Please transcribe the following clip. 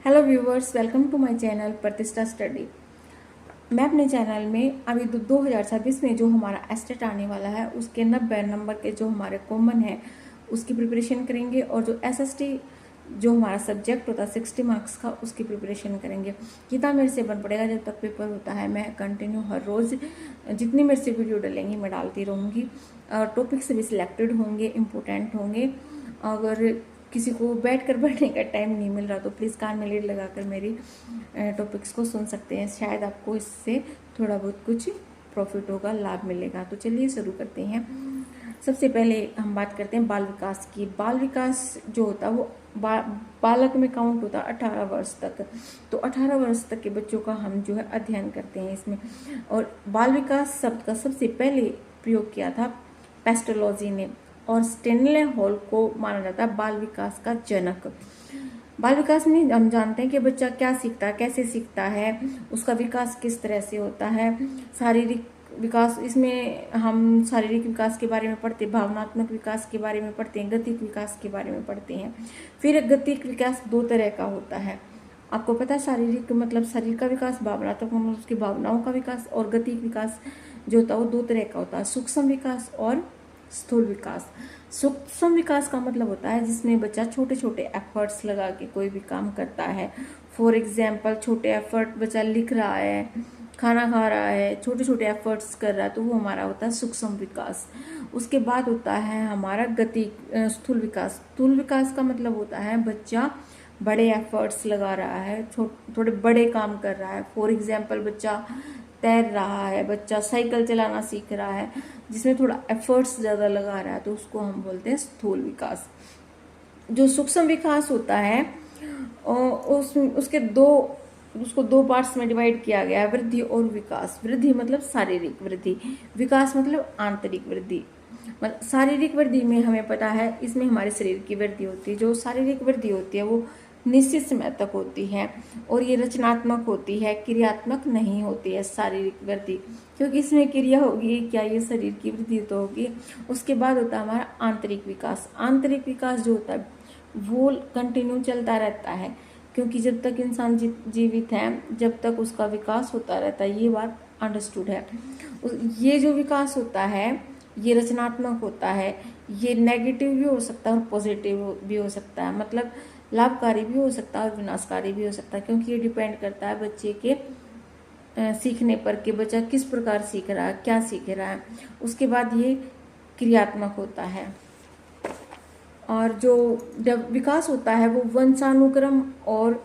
Hello viewers, welcome to my channel Pratishtha study. मैं अपने channel में अभी 2026 में जो हमारा एस्टेट आने वाला है उसके 90 नंबर के जो हमारे कॉमन है उसकी प्रिपरेशन करेंगे, और जो एसएसटी जो हमारा सब्जेक्ट होता है 60 मार्क्स का उसकी प्रिपरेशन करेंगे। कितना मेरे से बन पड़ेगा जब तक पेपर होता है। मैं कंटिन्यू हर रोज़ जितनी मेरे से वीडियो डलेंगी मैं डालती रहूँगी। टॉपिक्स भी सिलेक्टेड होंगे, इम्पोर्टेंट होंगे। अगर किसी को बैठ कर पढ़ने का टाइम नहीं मिल रहा तो प्लीज़ कान में लीड लगाकर मेरी टॉपिक्स को सुन सकते हैं। शायद आपको इससे थोड़ा बहुत कुछ प्रॉफिट होगा, लाभ मिलेगा। तो चलिए शुरू करते हैं। सबसे पहले हम बात करते हैं बाल विकास की। बाल विकास जो होता है वो बालक में काउंट होता है 18 वर्ष तक। तो 18 वर्ष तक के बच्चों का हम जो है अध्ययन करते हैं इसमें। और बाल विकास शब्द का सबसे पहले प्रयोग किया था पेस्टोलॉजी ने, और स्टेनले हॉल को माना जाता है बाल विकास का जनक। बाल विकास में हम जानते हैं कि बच्चा क्या सीखता है, कैसे सीखता है, उसका विकास किस तरह से होता है। शारीरिक विकास, इसमें हम शारीरिक विकास के बारे में पढ़ते हैं, भावनात्मक विकास के बारे में पढ़ते हैं, गतिक विकास के बारे में पढ़ते हैं। फिर गतिक विकास दो तरह का होता है। आपको पता है, शारीरिक मतलब शरीर का विकास, भावनात्मक मतलब उसकी भावनाओं का विकास, और गतिक विकास जो होता है वो दो तरह का होता है, सूक्ष्म विकास और स्थूल विकास। सूक्ष्म विकास का मतलब होता है जिसमें बच्चा छोटे छोटे एफर्ट्स लगा के कोई भी काम करता है। फॉर एग्जाम्पल, छोटे एफर्ट, बच्चा लिख रहा है, खाना खा रहा है, छोटे छोटे एफर्ट्स कर रहा है, तो वो हमारा होता है सूक्ष्म विकास। उसके बाद होता है हमारा स्थूल विकास। स्थूल विकास का मतलब होता है बच्चा बड़े एफर्ट्स लगा रहा है, थोड़े बड़े काम कर रहा है। फॉर एग्जाम्पल, बच्चा तैर रहा है, बच्चा साइकिल चलाना सीख रहा है, जिसमें थोड़ा एफर्ट्स ज़्यादा लगा रहा है, तो उसको हम बोलते हैं स्थूल विकास। जो सूक्ष्म विकास होता है उसको दो पार्ट्स में डिवाइड किया गया है, वृद्धि और विकास। वृद्धि मतलब शारीरिक वृद्धि, विकास मतलब आंतरिक वृद्धि। मतलब शारीरिक वृद्धि में हमें पता है इसमें हमारे शरीर की वृद्धि होती है। जो शारीरिक वृद्धि होती है वो निश्चित समय तक होती है, और ये रचनात्मक होती है, क्रियात्मक नहीं होती है शारीरिक वृद्धि, क्योंकि इसमें क्रिया होगी क्या, ये शरीर की वृद्धि तो होगी। उसके बाद होता है हमारा आंतरिक विकास। आंतरिक विकास जो होता है वो कंटिन्यू चलता रहता है, क्योंकि जब तक इंसान जीवित है जब तक उसका विकास होता रहता है, ये बात अंडरस्टूड है। ये जो विकास होता है ये रचनात्मक होता है, ये नेगेटिव भी हो सकता है और पॉजिटिव भी हो सकता है, मतलब लाभकारी भी हो सकता है और विनाशकारी भी हो सकता है, क्योंकि ये डिपेंड करता है बच्चे के सीखने पर कि बच्चा किस प्रकार सीख रहा है, क्या सीख रहा है। उसके बाद ये क्रियात्मक होता है। और जो जब विकास होता है वो वंशानुक्रम और